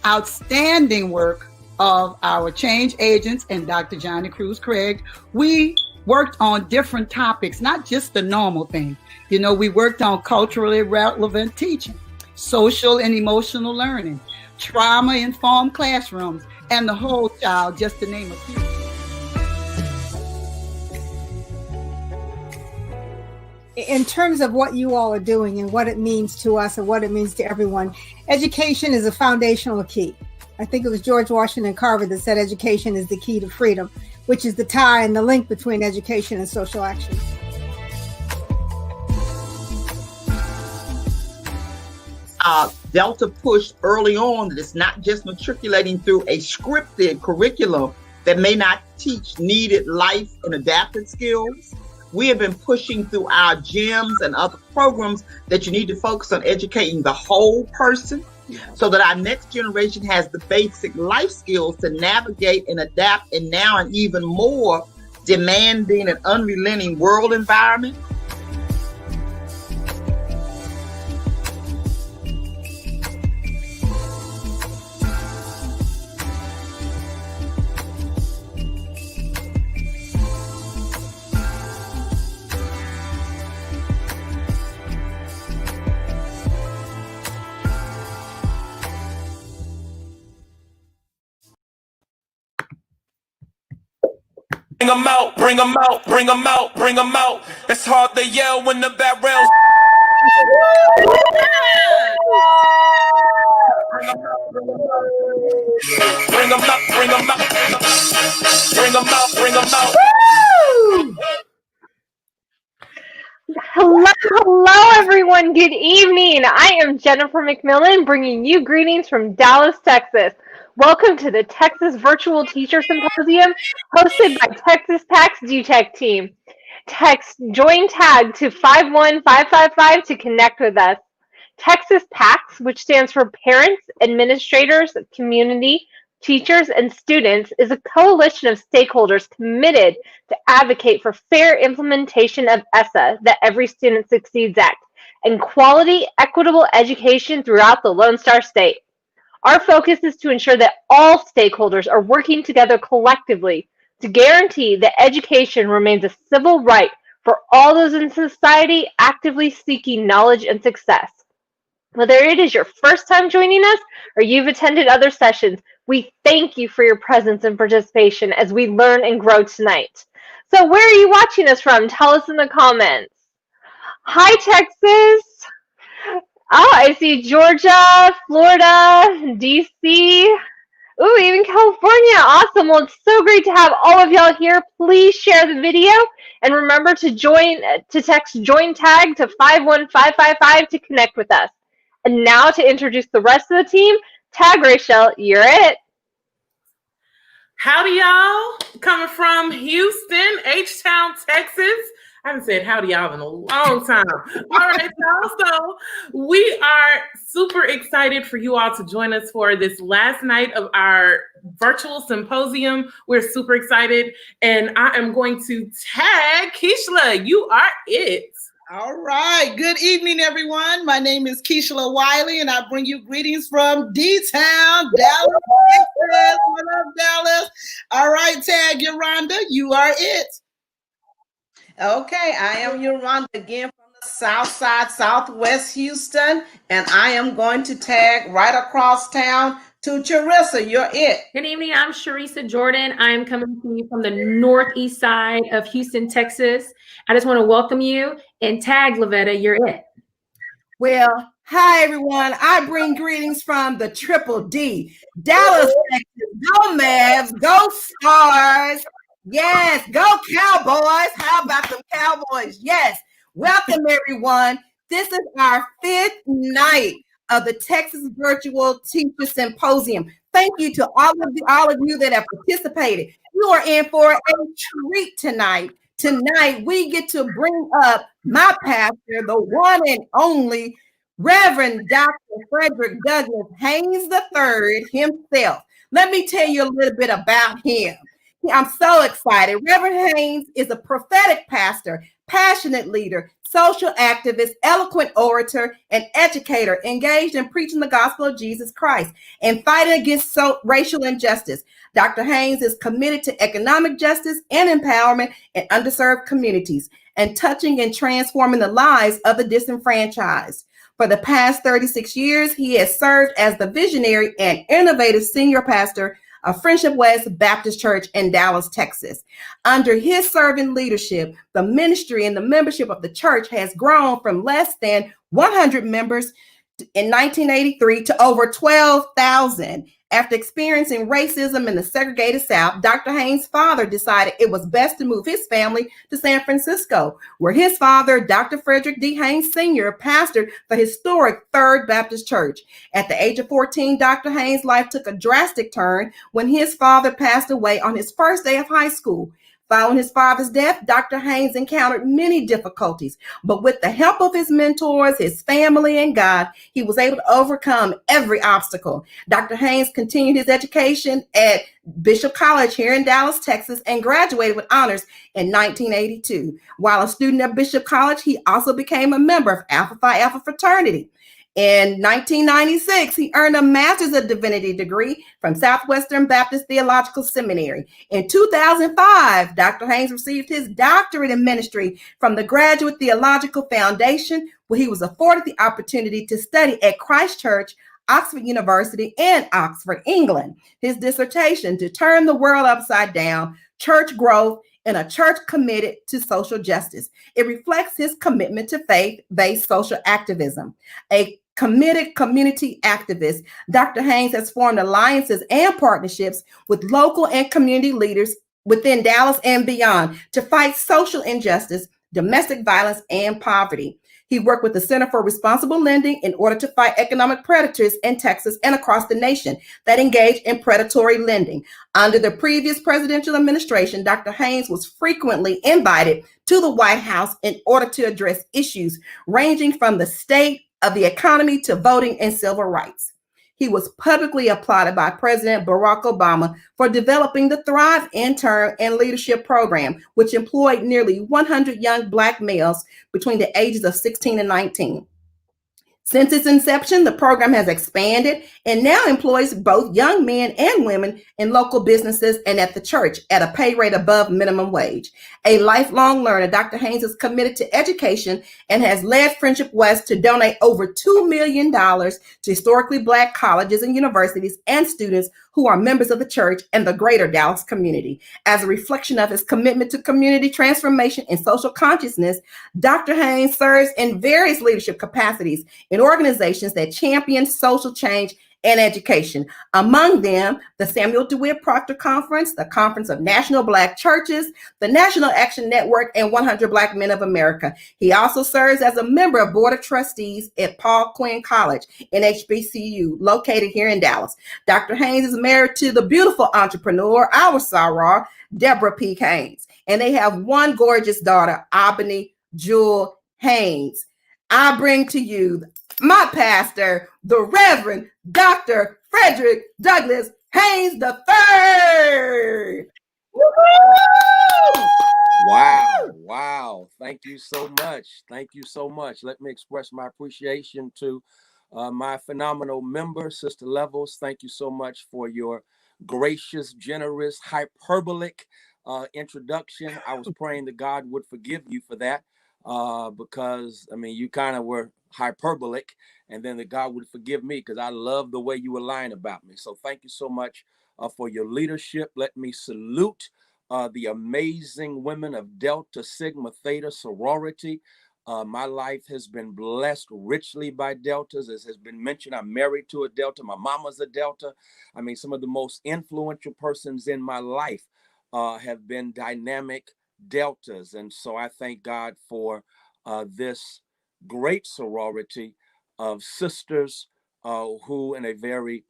Outstanding work of our change agents and Dr. Johnny Cruz Craig. We worked on different topics, not just the normal thing. You know, we worked on culturally relevant teaching, social and emotional learning, trauma-informed classrooms, and the whole child, just to name a few. In terms of what you all are doing and what it means to us and what it means to everyone, education is a foundational key. I think it was George Washington Carver that said education is the key to freedom, which is the tie and the link between education and social action. Delta pushed early on that it's not just matriculating through a scripted curriculum that may not teach needed life and adaptive skills. We have been pushing through our gyms and other programs that you need to focus on educating the whole person so that our next generation has the basic life skills to navigate and adapt in now an even more demanding and unrelenting world environment. Bring 'em out, bring 'em out, bring 'em out, bring 'em out. It's hard to yell when the barrels. Bring 'em out, bring 'em out. Bring 'em out, bring 'em out. Bring 'em out, bring 'em out. Hello, everyone. Good evening. I am Jennifer McMillan, bringing you greetings from Dallas, Texas. Welcome to the Texas Virtual Teacher Symposium, hosted by Texas PAC's DTEC team. Text join tag to 51555 to connect with us. Texas PACs, which stands for Parents, Administrators, Community, Teachers, and Students, is a coalition of stakeholders committed to advocate for fair implementation of ESSA, the Every Student Succeeds Act, and quality, equitable education throughout the Lone Star State. Our focus is to ensure that all stakeholders are working together collectively to guarantee that education remains a civil right for all those in society actively seeking knowledge and success. Whether it is your first time joining us or you've attended other sessions, We thank you for your presence and participation as we learn and grow tonight. So where are you watching us from? Tell us in the comments. Hi, Texas. Oh, I see Georgia, Florida, DC. Ooh, even California. Awesome. Well, it's so great to have all of y'all here. Please share the video and remember to text join tag to 51555 to connect with us. And now to introduce the rest of the team, Tag Rachel, you're it. Howdy, y'all. Coming from Houston, H-Town, Texas. I haven't said howdy, y'all, in a long time. All right, y'all. So we are super excited for you all to join us for this last night of our virtual symposium. We're super excited. And I am going to tag Keishla. You are it. All right. Good evening, everyone. My name is Keishla Wiley, and I bring you greetings from D-Town, Dallas, Texas. What up, Dallas? All right, Tag Yolanda, you are it. Okay, I am Yolanda again from the South Side, Southwest Houston, and I am going to tag right across town to Charissa. You're it. Good evening. I'm Sharissa Jordan. I'm coming to you from the northeast side of Houston, Texas. I just want to welcome you and tag Lavetta. You're it. Well, hi, everyone. I bring greetings from the Triple D, Dallas, Texas. Go Mavs, go Stars. Yes, go Cowboys. How about them Cowboys? Yes. Welcome, everyone. This is our 5th night of the Texas Virtual Teacher Symposium. Thank you to all of you that have participated. You are in for a treat tonight. Tonight, we get to bring up my pastor, the one and only Reverend Dr. Frederick Douglass Haynes III himself. Let me tell you a little bit about him. I'm so excited. Reverend Haynes is a prophetic pastor, passionate leader, social activist, eloquent orator, and educator engaged in preaching the gospel of Jesus Christ and fighting against racial injustice. Dr. Haynes is committed to economic justice and empowerment in underserved communities and touching and transforming the lives of the disenfranchised. For the past 36 years, he has served as the visionary and innovative senior pastor of Friendship West Baptist Church in Dallas, Texas. Under his servant leadership, the ministry and the membership of the church has grown from less than 100 members in 1983 to over 12,000. After experiencing racism in the segregated South, Dr. Haynes' father decided it was best to move his family to San Francisco, where his father, Dr. Frederick D. Haynes Sr., pastored the historic Third Baptist Church. At the age of 14, Dr. Haynes' life took a drastic turn when his father passed away on his first day of high school. Following his father's death, Dr. Haynes encountered many difficulties, but with the help of his mentors, his family, and God, he was able to overcome every obstacle. Dr. Haynes continued his education at Bishop College here in Dallas, Texas, and graduated with honors in 1982. While a student at Bishop College, he also became a member of Alpha Phi Alpha fraternity. In 1996, he earned a Master's of Divinity degree from Southwestern Baptist Theological Seminary. In 2005, Dr. Haynes received his doctorate in ministry from the Graduate Theological Foundation, where he was afforded the opportunity to study at Christ Church, Oxford University, and Oxford, England. His dissertation, To Turn the World Upside Down, Church Growth in a Church Committed to Social Justice. It reflects his commitment to faith-based social activism. A committed community activist, Dr. Haynes has formed alliances and partnerships with local and community leaders within Dallas and beyond to fight social injustice, domestic violence, and poverty. He worked with the Center for Responsible Lending in order to fight economic predators in Texas and across the nation that engage in predatory lending. Under the previous presidential administration, Dr. Haynes was frequently invited to the White House in order to address issues ranging from the state of the economy to voting and civil rights. He was publicly applauded by President Barack Obama for developing the Thrive Intern and Leadership Program, which employed nearly 100 young Black males between the ages of 16 and 19. Since its inception, the program has expanded and now employs both young men and women in local businesses and at the church at a pay rate above minimum wage. A lifelong learner, Dr. Haynes is committed to education and has led Friendship West to donate over $2 million to historically Black colleges and universities and students who are members of the church and the greater Dallas community. As a reflection of his commitment to community transformation and social consciousness, Dr. Haynes serves in various leadership capacities in organizations that champion social change and education. Among them, the Samuel DeWitt Proctor Conference, the Conference of National Black Churches, the National Action Network, and 100 Black Men of America. He also serves as a member of Board of Trustees at Paul Quinn College in HBCU, located here in Dallas. Dr. Haynes is married to the beautiful entrepreneur, our soror, Deborah P. Haynes, and they have one gorgeous daughter, Albany Jewel Haynes. I bring to you my pastor, the Reverend Dr. Frederick Douglass Haynes III. Wow. Thank you so much. Let me express my appreciation to my phenomenal member, Sister Levels. Thank you so much for your gracious, generous, hyperbolic introduction. I was praying that God would forgive you for that because, I mean, you kind of were hyperbolic, and then that God would forgive me because I love the way you were lying about me. So thank you so much for your leadership. Let me salute the amazing women of Delta Sigma Theta sorority. My life has been blessed richly by Deltas. As has been mentioned, I'm married to a Delta. My mama's a Delta. I mean, some of the most influential persons in my life have been dynamic Deltas. And so I thank God for this great sorority of sisters who in a very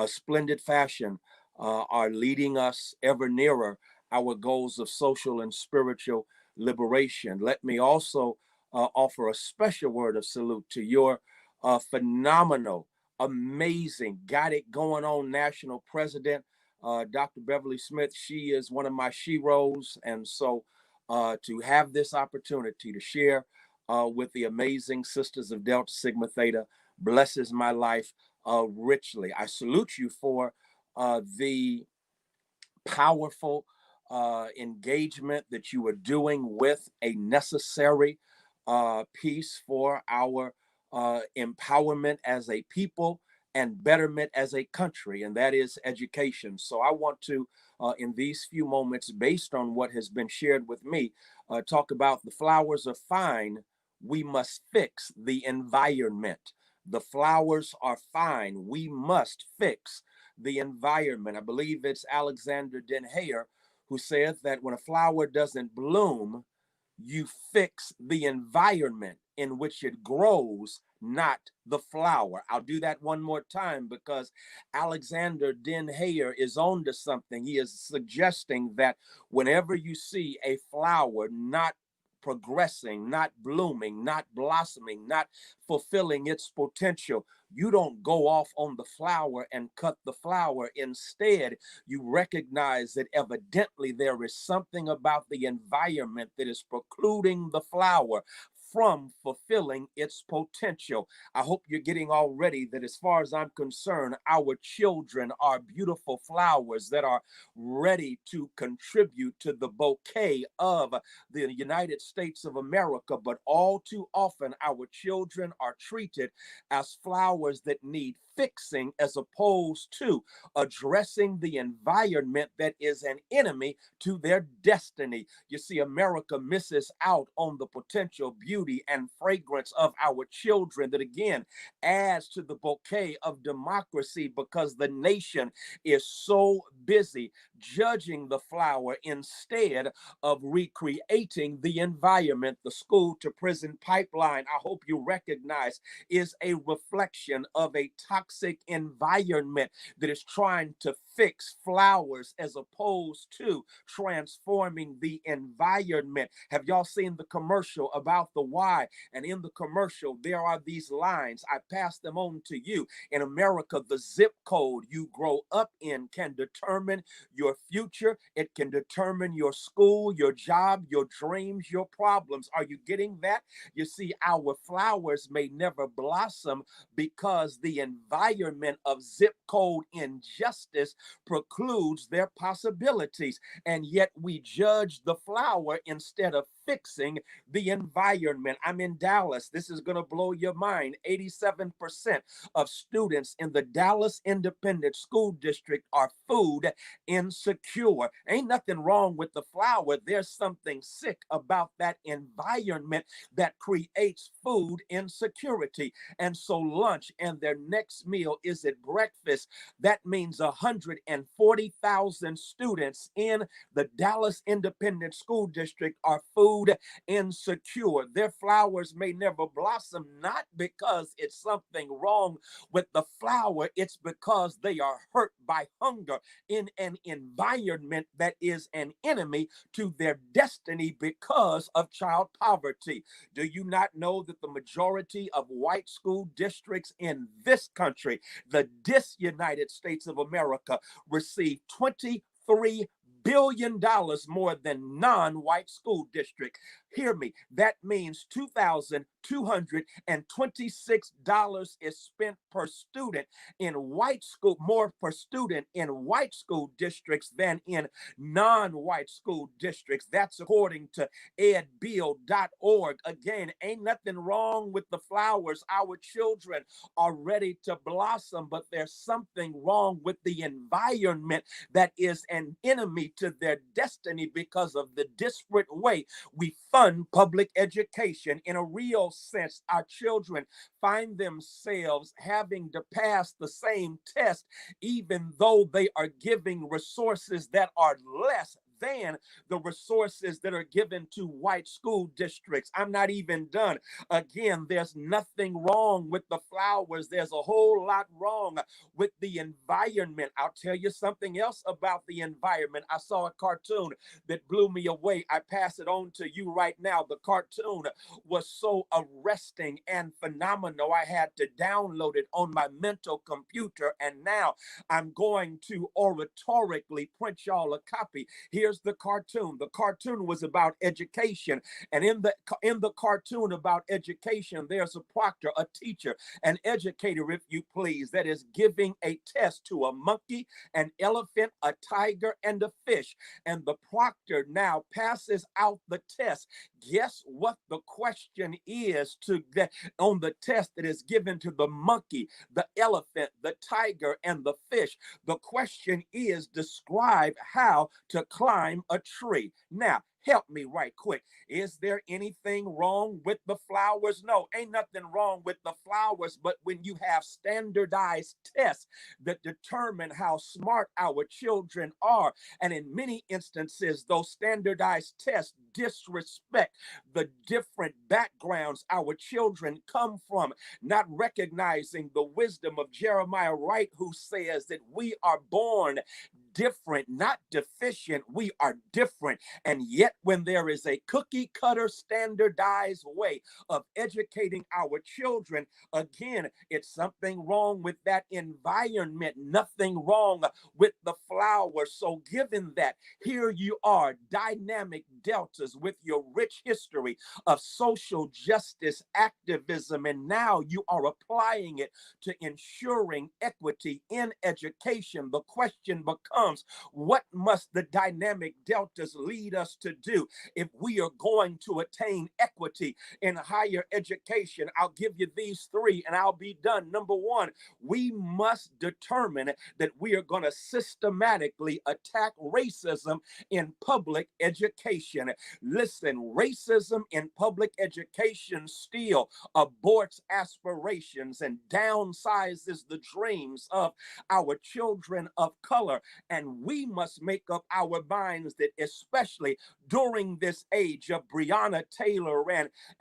splendid fashion are leading us ever nearer our goals of social and spiritual liberation. Let me also offer a special word of salute to your phenomenal, amazing, got it going on national president, Dr. Beverly Smith. She is one of my sheroes. And so to have this opportunity to share with the amazing sisters of Delta Sigma Theta blesses my life richly. I salute you for the powerful engagement that you are doing with a necessary piece for our empowerment as a people and betterment as a country, and that is education. So I want to, in these few moments, based on what has been shared with me, talk about the flowers are fine. We must fix the environment. The flowers are fine. We must fix the environment. I believe it's Alexander Den Heyer who said that when a flower doesn't bloom, you fix the environment in which it grows, not the flower. I'll do that one more time because Alexander Den Heyer is on to something. He is suggesting that whenever you see a flower not progressing, not blooming, not blossoming, not fulfilling its potential, you don't go off on the flower and cut the flower. Instead, you recognize that evidently there is something about the environment that is precluding the flower from fulfilling its potential. I hope you're getting already that as far as I'm concerned, our children are beautiful flowers that are ready to contribute to the bouquet of the United States of America. But all too often, our children are treated as flowers that need fixing as opposed to addressing the environment that is an enemy to their destiny. You see, America misses out on the potential beauty and fragrance of our children that again adds to the bouquet of democracy because the nation is so busy judging the flower instead of recreating the environment. The school to prison pipeline, I hope you recognize, is a reflection of a toxic environment that is trying to fix flowers as opposed to transforming the environment. Have y'all seen the commercial about the why? And in the commercial, there are these lines. I pass them on to you. In America, the zip code you grow up in can determine your future. It can determine your school, your job, your dreams, your problems. Are you getting that? You see, our flowers may never blossom because the environment of zip code injustice precludes their possibilities. And yet we judge the flower instead of fixing the environment. I'm in Dallas. This is going to blow your mind. 87% of students in the Dallas Independent School District are food insecure. Ain't nothing wrong with the flour. There's something sick about that environment that creates food insecurity. And so lunch and their next meal is at breakfast. That means 140,000 students in the Dallas Independent School District are food insecure. Their flowers may never blossom, not because it's something wrong with the flower, it's because they are hurt by hunger in an environment that is an enemy to their destiny because of child poverty. Do you not know that the majority of white school districts in this country, the United States of America, receive $23 billion more than non-white school district? Hear me. That means $2,226 is spent per student in white school, more per student in white school districts than in non-white school districts. That's according to edbill.org. Again, ain't nothing wrong with the flowers. Our children are ready to blossom, but there's something wrong with the environment that is an enemy to their destiny because of the disparate way we fund public education. In a real sense, our children find themselves having to pass the same test, even though they are giving resources that are less than the resources that are given to white school districts. I'm not even done. Again, there's nothing wrong with the flowers. There's a whole lot wrong with the environment. I'll tell you something else about the environment. I saw a cartoon that blew me away. I pass it on to you right now. The cartoon was so arresting and phenomenal. I had to download it on my mental computer, and now I'm going to oratorically print y'all a copy. Here's the cartoon. The cartoon was about education, and in the cartoon about education, there's a proctor, a teacher, an educator, if you please, that is giving a test to a monkey, an elephant, a tiger, and a fish. And the proctor now passes out the test. Guess what the question is on the test that is given to the monkey, the elephant, the tiger, and the fish? The question is, describe how to climb a tree. Now, help me right quick. Is there anything wrong with the flowers? No, ain't nothing wrong with the flowers. But when you have standardized tests that determine how smart our children are, and in many instances, those standardized tests disrespect the different backgrounds our children come from, not recognizing the wisdom of Jeremiah Wright, who says that we are born different, not deficient. We are different. And yet when there is a cookie cutter standardized way of educating our children, again, it's something wrong with that environment, nothing wrong with the flowers. So given that, here you are, dynamic deltas with your rich history of social justice activism, and now you are applying it to ensuring equity in education. The question becomes, what must the dynamic deltas lead us to do if we are going to attain equity in higher education? I'll give you these three and I'll be done. Number one, we must determine that we are going to systematically attack racism in public education. Listen, racism in public education still aborts aspirations and downsizes the dreams of our children of color. And we must make up our minds that, especially during this age of Breonna Taylor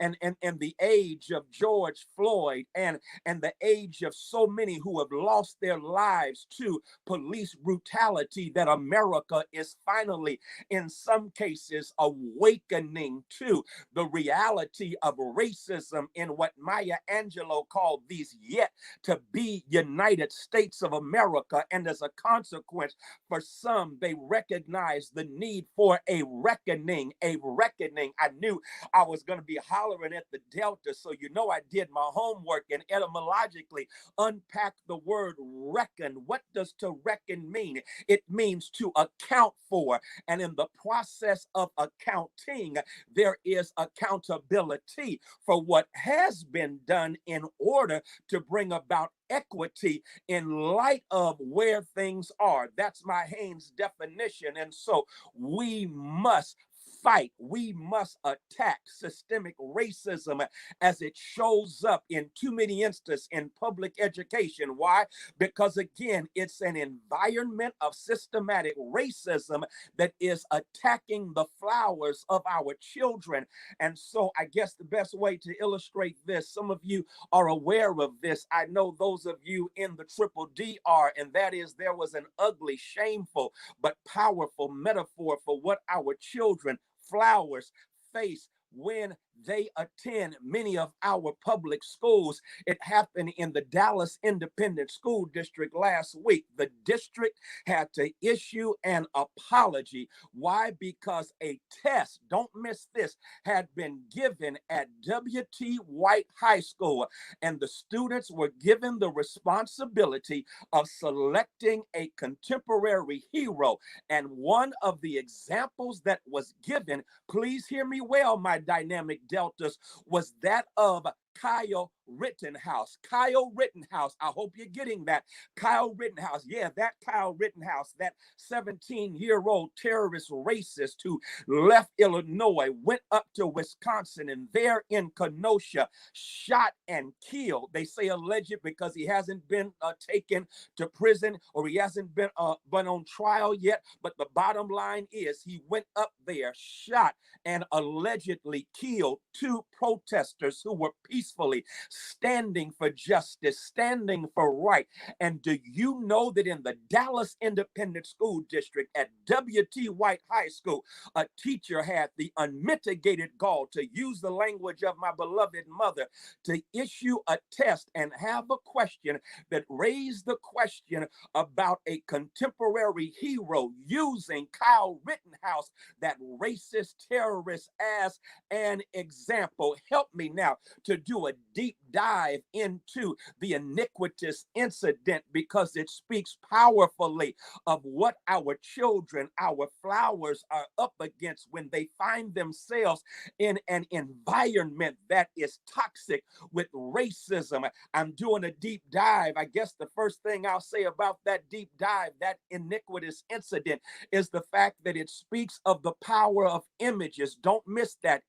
and the age of George Floyd and the age of so many who have lost their lives to police brutality, that America is finally, in some cases, awakening to the reality of racism in what Maya Angelou called these yet to be United States of America. And as a consequence, for some, they recognize the need for a reckoning, a reckoning. I knew I was going to be hollering at the Delta, so you know I did my homework and etymologically unpack the word reckon. What does to reckon mean? It means to account for, and in the process of accounting, there is accountability for what has been done in order to bring about equity in light of where things are. That's my Haynes definition. And so we must fight. We must attack systemic racism as it shows up in too many instances in public education. Why? Because again, it's an environment of systematic racism that is attacking the flowers of our children. And so I guess the best way to illustrate this, some of you are aware of this. I know those of you in the Triple D are, and that is there was an ugly, shameful, but powerful metaphor for what our children, flowers, face when they attend many of our public schools. It happened in the Dallas Independent School District last week. The district had to issue an apology. Why? Because a test, don't miss this, had been given at W.T. White High School, and the students were given the responsibility of selecting a contemporary hero. And one of the examples that was given, please hear me well, my dynamic Deltas, was that of Kyle Rittenhouse. Kyle Rittenhouse. I hope you're getting that. Kyle Rittenhouse. Yeah, that Kyle Rittenhouse, that 17-year-old terrorist racist who left Illinois, went up to Wisconsin, and there in Kenosha shot and killed. They say alleged because he hasn't been taken to prison or he hasn't been on trial yet. But the bottom line is he went up there, shot, and allegedly killed two protesters who were peacefully standing for justice, standing for right. And do you know that in the Dallas Independent School District at W.T. White High School, a teacher had the unmitigated gall, to use the language of my beloved mother, to issue a test and have a question that raised the question about a contemporary hero, using Kyle Rittenhouse, that racist terrorist, as an example. Help me now to do a deep dive into the iniquitous incident, because it speaks powerfully of what our children, our flowers are up against when they find themselves in an environment that is toxic with racism. I'm doing a deep dive. I guess the first thing I'll say about that deep dive, that iniquitous incident, is the fact that it speaks of the power of images. Don't miss that.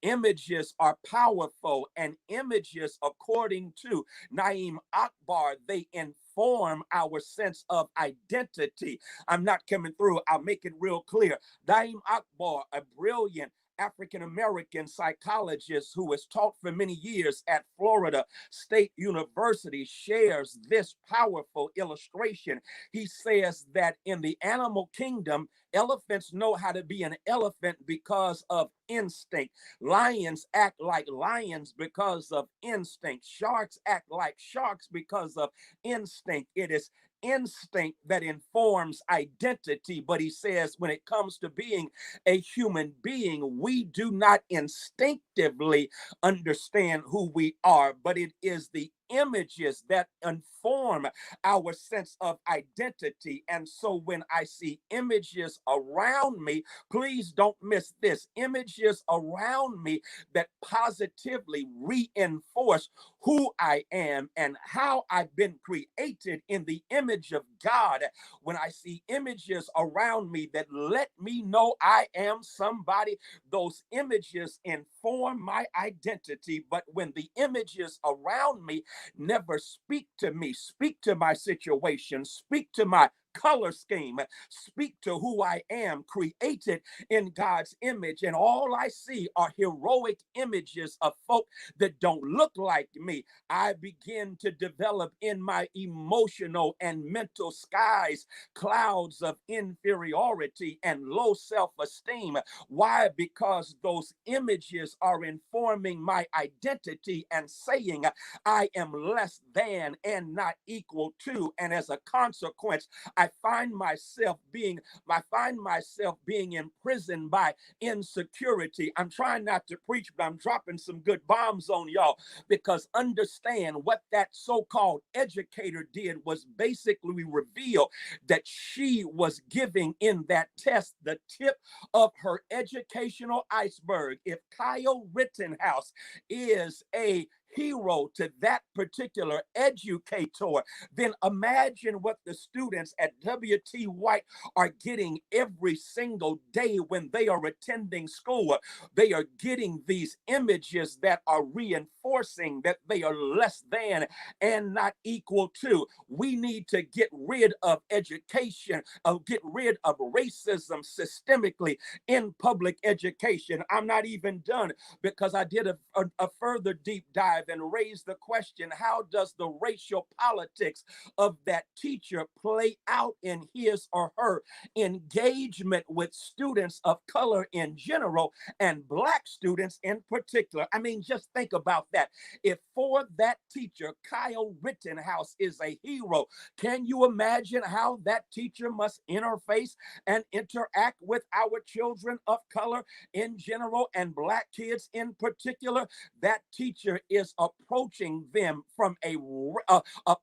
Images are powerful, and images, according to Naeem Akbar, they inform our sense of identity. I'm not coming through. I'll make it real clear. Naeem Akbar, a brilliant African-American psychologist who has taught for many years at Florida State University, shares this powerful illustration. He says that in the animal kingdom, elephants know how to be an elephant because of instinct. Lions act like lions because of instinct. Sharks act like sharks because of instinct. It is instinct that informs identity. But he says when it comes to being a human being, we do not instinctively understand who we are, but it is the images that inform our sense of identity. And so when I see images around me, please don't miss this, images around me that positively reinforce who I am and how I've been created in the image of God. When I see images around me that let me know I am somebody, those images inform my identity. But when the images around me never speak to me, speak to my situation, speak to my color scheme, speak to who I am, created in God's image, and all I see are heroic images of folk that don't look like me, I begin to develop in my emotional and mental skies clouds of inferiority and low self-esteem. Why? Because those images are informing my identity and saying I am less than and not equal to, and as a consequence, I find myself being imprisoned by insecurity. I'm trying not to preach, but I'm dropping some good bombs on y'all, because understand what that so-called educator did was basically reveal that she was giving in that test the tip of her educational iceberg. If Kyle Rittenhouse is a hero to that particular educator, then imagine what the students at W.T. White are getting every single day when they are attending school. They are getting these images that are reinforcing that they are less than and not equal to. We need to get rid of education, get rid of racism systemically in public education. I'm not even done, because I did a further deep dive and raised the question, how does the racial politics of that teacher play out in his or her engagement with students of color in general and Black students in particular? I mean, just think about that. If for that teacher, Kyle Rittenhouse is a hero, can you imagine how that teacher must interface and interact with our children of color in general and Black kids in particular? That teacher is approaching them from a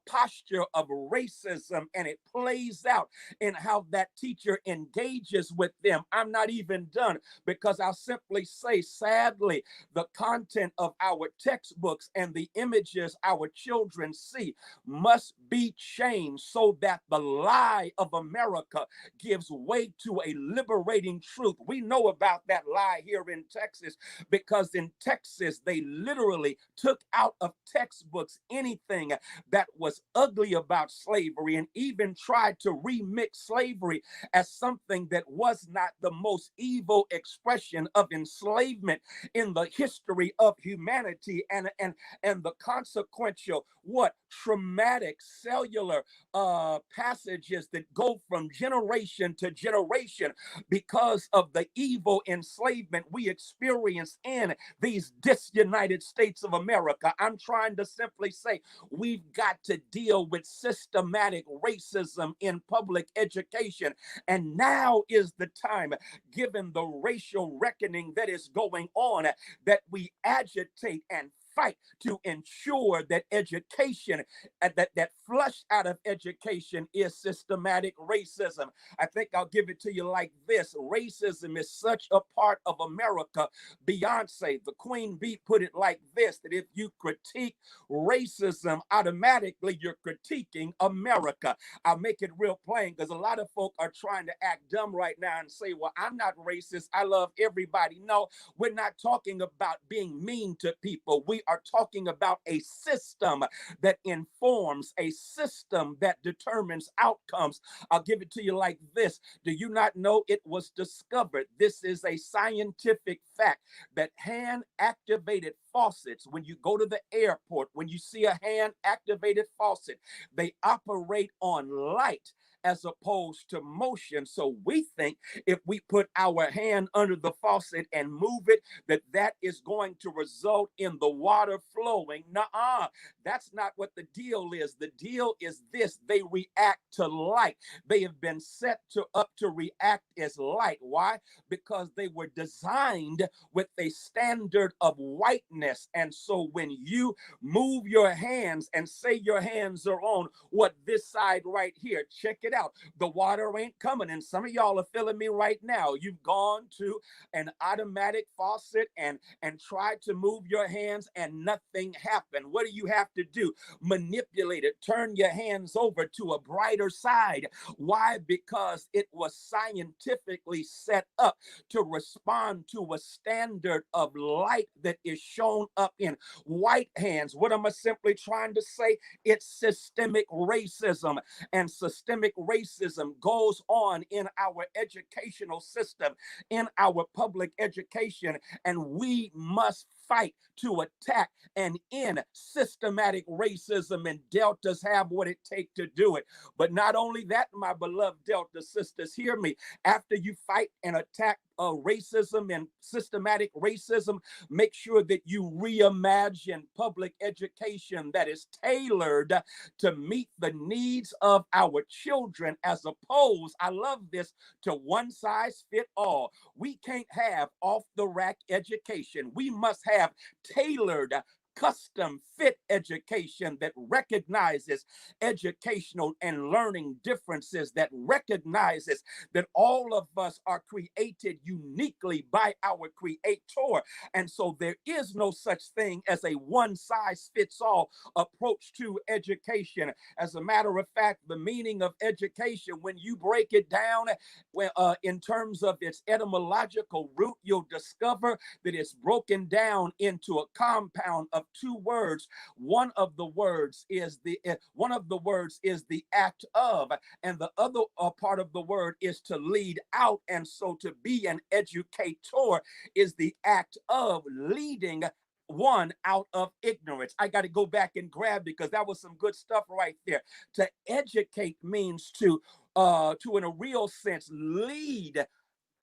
posture of racism, and it plays out in how that teacher engages with them. I'm not even done, because I'll simply say, sadly, the content of our textbooks and the images our children see must be changed so that the lie of America gives way to a liberating truth. We know about that lie here in Texas, because in Texas, they literally took out of textbooks anything that was ugly about slavery, and even tried to remix slavery as something that was not the most evil expression of enslavement in the history of humanity, and the consequential traumatic cellular passages that go from generation to generation because of the evil enslavement we experience in these disunited states of America. I'm trying to simply say we've got to deal with systematic racism in public education. And now is the time, given the racial reckoning that is going on, that we agitate and fight to ensure that education, that flush out of education, is systematic racism. I think I'll give it to you like this. Racism is such a part of America. Beyonce, the Queen Bee, put it like this, that if you critique racism, automatically you're critiquing America. I'll make it real plain, because a lot of folk are trying to act dumb right now and say, well, I'm not racist, I love everybody. No, we're not talking about being mean to people. We are talking about a system that informs, a system that determines outcomes. I'll give it to you like this. Do you not know it was discovered? This is a scientific fact, that hand-activated faucets, when you go to the airport, when you see a hand-activated faucet, they operate on light as opposed to motion. So we think if we put our hand under the faucet and move it, that is going to result in the water flowing. Nuh-uh. That's not what the deal is. The deal is this: they react to light. They have been set up to react as light. Why? Because they were designed with a standard of whiteness. And so when you move your hands and say your hands are on this side right here, check it out. The water ain't coming. And some of y'all are feeling me right now. You've gone to an automatic faucet and tried to move your hands and nothing happened. What do you have to do? Manipulate it. Turn your hands over to a brighter side. Why? Because it was scientifically set up to respond to a standard of light that is shown up in white hands. What am I simply trying to say? It's systemic racism, and systemic racism goes on in our educational system, in our public education, and we must fight, to attack, and end systematic racism, and Deltas have what it takes to do it. But not only that, my beloved Delta sisters, hear me. After you fight and attack racism and systematic racism, make sure that you reimagine public education that is tailored to meet the needs of our children, as opposed, I love this, to one size fit all. We can't have off the rack education. We must have tailored, custom fit education that recognizes educational and learning differences, that recognizes that all of us are created uniquely by our creator. And so there is no such thing as a one size fits all approach to education. As a matter of fact, the meaning of education, when you break it down in terms of its etymological root, you'll discover that it's broken down into a compound of two words. One of the words is the act of, and the other part of the word is to lead out. And so to be an educator is the act of leading one out of ignorance. I got to go back and grab, because that was some good stuff right there. To educate means to in a real sense, lead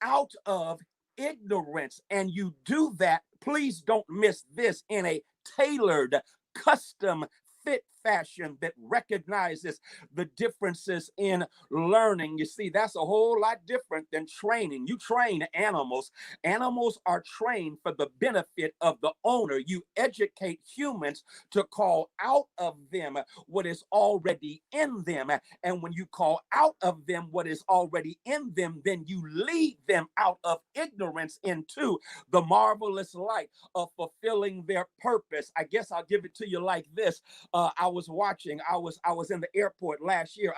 out of ignorance. And you do that, please don't miss this, in a tailored, custom fit fashion that recognizes the differences in learning. You see, that's a whole lot different than training. You train animals. Animals are trained for the benefit of the owner. You educate humans to call out of them what is already in them. And when you call out of them what is already in them, then you lead them out of ignorance into the marvelous light of fulfilling their purpose. I guess I'll give it to you like this. I was in the airport last year.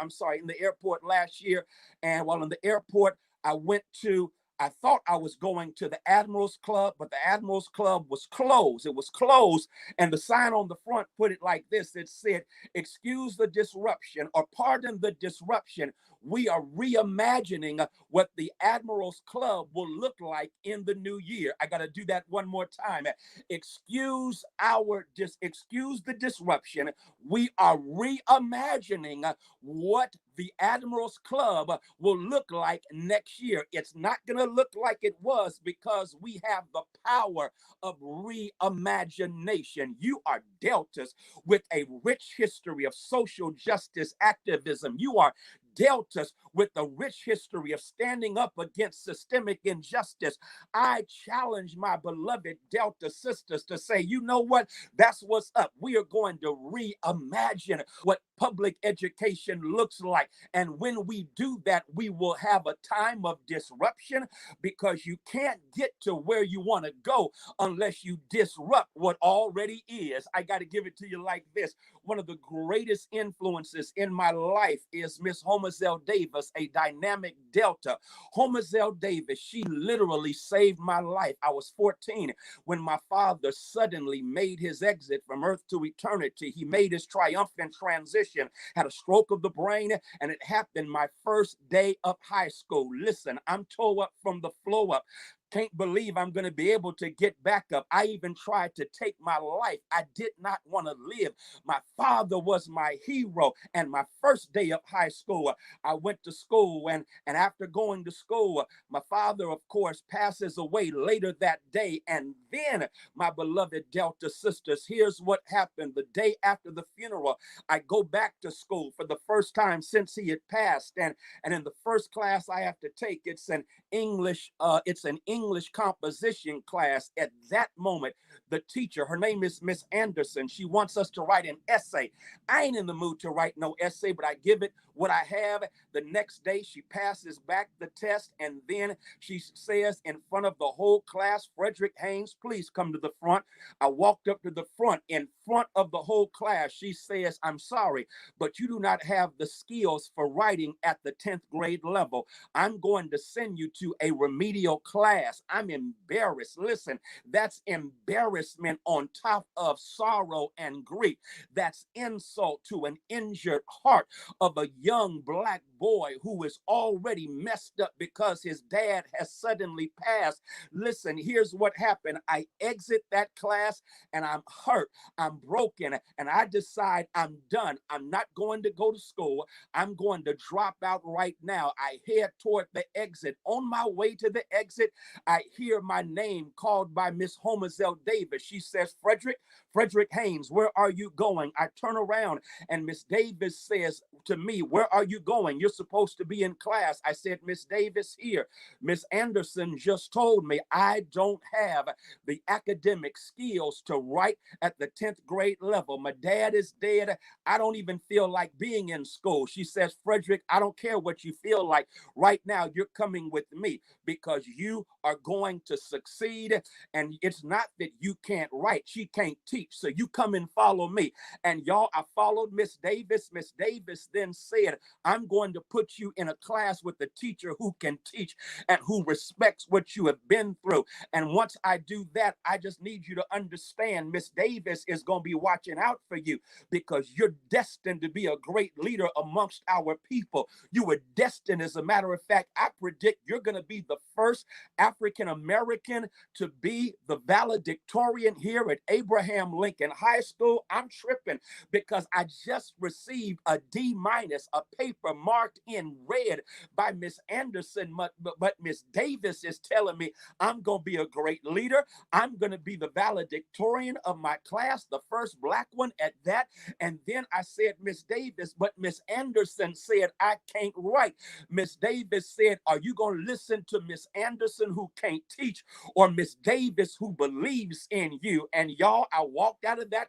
And while in the airport, I thought I was going to the Admirals Club, but the Admirals Club was closed. It was closed. And the sign on the front put it like this. It said, "Excuse the disruption," or "Pardon the disruption. We are reimagining what the Admirals Club will look like in the new year." I got to do that one more time. Excuse the disruption. We are reimagining what the Admirals Club will look like next year. It's not going to look like it was, because we have the power of reimagination. You are Deltas with a rich history of social justice activism. You are Deltas with a rich history of standing up against systemic injustice. I challenge my beloved Delta sisters to say, you know what? That's what's up. We are going to reimagine what public education looks like. And when we do that, we will have a time of disruption, because you can't get to where you want to go unless you disrupt what already is. I got to give it to you like this. One of the greatest influences in my life is Miss Homazel Davis, a dynamic Delta. Homazel Davis, she literally saved my life. I was 14 when my father suddenly made his exit from earth to eternity. He made his triumphant transition, had a stroke of the brain, and it happened my first day of high school. Listen, I'm tore up from the floor up. Can't believe I'm going to be able to get back up. I even tried to take my life. I did not want to live. My father was my hero. And my first day of high school, I went to school. And after going to school, my father, of course, passes away later that day. And then, my beloved Delta sisters, here's what happened. The day after the funeral, I go back to school for the first time since he had passed. And in the first class I have to take, it's an English composition class. At that moment, the teacher, her name is Miss Anderson, she wants us to write an essay. I ain't in the mood to write no essay, but I give it what I have. The next day, she passes back the test, and then she says in front of the whole class, "Frederick Haynes, please come to the front." I walked up to the front. In front of the whole class, she says, "I'm sorry, but you do not have the skills for writing at the 10th grade level. I'm going to send you to a remedial class." I'm embarrassed. Listen, that's embarrassment on top of sorrow and grief. That's insult to an injured heart of a young Black boy who is already messed up because his dad has suddenly passed. Listen, here's what happened. I exit that class and I'm hurt. I'm broken. And I decide I'm done. I'm not going to go to school. I'm going to drop out right now. I head toward the exit. On my way to the exit, I hear my name called by Miss Homazel Davis. She says, Frederick Haynes, where are you going? I turn around and Miss Davis says to me, where are you going? You're supposed to be in class. I said, Miss Davis, here. Miss Anderson just told me I don't have the academic skills to write at the 10th grade level. My dad is dead. I don't even feel like being in school. She says, Frederick, I don't care what you feel like. Right now, you're coming with me because you are going to succeed. And it's not that you can't write. She can't teach. So you come and follow me. And y'all, I followed Miss Davis. Miss Davis then said, I'm going to put you in a class with a teacher who can teach and who respects what you have been through. And once I do that, I just need you to understand Miss Davis is going to be watching out for you because you're destined to be a great leader amongst our people. You were destined. As a matter of fact, I predict you're going to be the first African American to be the valedictorian here at Abraham Lincoln High School. I'm tripping because I just received a D-, a paper marked in red by Miss Anderson, but Miss Davis is telling me I'm going to be a great leader. I'm going to be the valedictorian of my class, the first Black one at that. And then I said, Miss Davis, but Miss Anderson said I can't write. Miss Davis said, are you going to listen to Miss Anderson who can't teach or Miss Davis who believes in you? And y'all, I walked out of that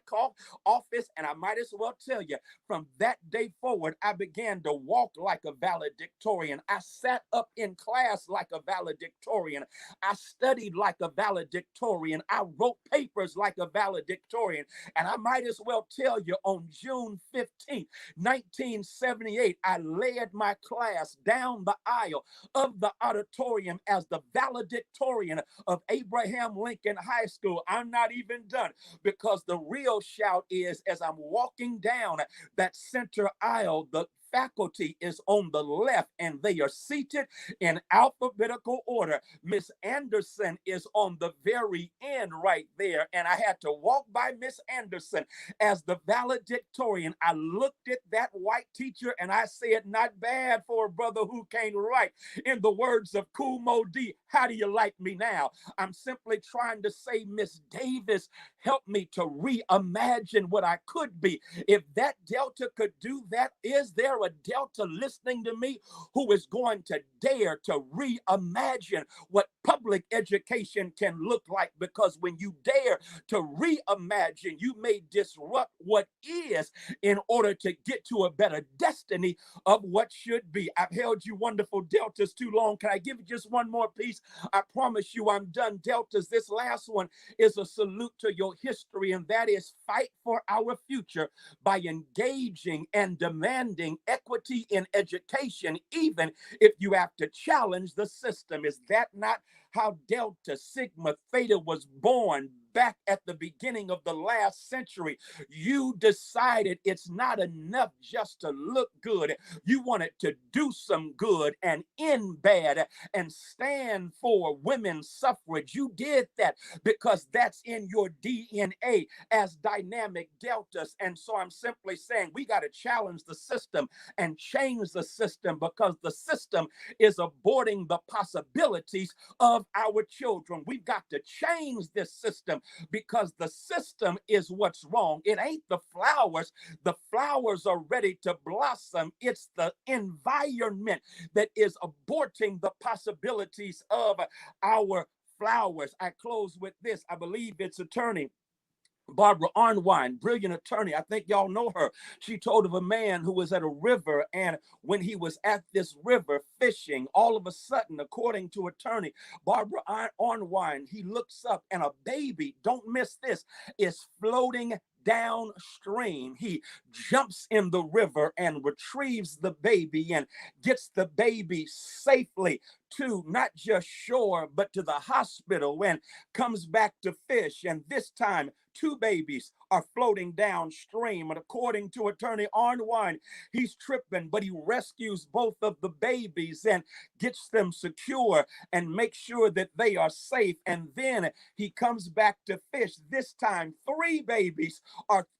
office and I might as well tell you, from that day forward, I began to walk like a valedictorian. I sat up in class like a valedictorian. I studied like a valedictorian. I wrote papers like a valedictorian. And I might as well tell you, on June 15th, 1978, I led my class down the aisle of the auditorium as the valedictorian of Abraham Lincoln High School. I'm not even done because the real shout is as I'm walking down that center aisle, the faculty is on the left and they are seated in alphabetical order. Miss Anderson is on the very end right there. And I had to walk by Miss Anderson as the valedictorian. I looked at that white teacher and I said, not bad for a brother who can't write. In the words of Kool Moe Dee, how do you like me now? I'm simply trying to say, Miss Davis, help me to reimagine what I could be. If that Delta could do that, is there a Delta listening to me who is going to dare to reimagine what public education can look like? Because when you dare to reimagine, you may disrupt what is in order to get to a better destiny of what should be. I've held you wonderful Deltas too long. Can I give you just one more piece? I promise you I'm done. Deltas, this last one is a salute to your history, and that is fight for our future by engaging and demanding equity in education, even if you have to challenge the system. Is that not how Delta Sigma Theta was born back at the beginning of the last century? You decided it's not enough just to look good. You wanted to do some good and end bad and stand for women's suffrage. You did that because that's in your DNA as dynamic Deltas. And so I'm simply saying we got to challenge the system and change the system because the system is aborting the possibilities of our children. We've got to change this system because the system is what's wrong. It ain't the flowers. The flowers are ready to blossom. It's the environment that is aborting the possibilities of our flowers. I close with this. I believe it's attorney Barbara Arnwine, brilliant attorney. I think y'all know her. She told of a man who was at a river, and when he was at this river fishing, all of a sudden, according to attorney Barbara Arnwine, he looks up and a baby, don't miss this, is floating downstream. He jumps in the river and retrieves the baby and gets the baby safely to not just shore, but to the hospital, and comes back to fish. And this time, 2 babies are floating downstream. And according to Attorney Arnwine, he's tripping, but he rescues both of the babies and gets them secure and makes sure that they are safe. And then he comes back to fish. This time, 3 babies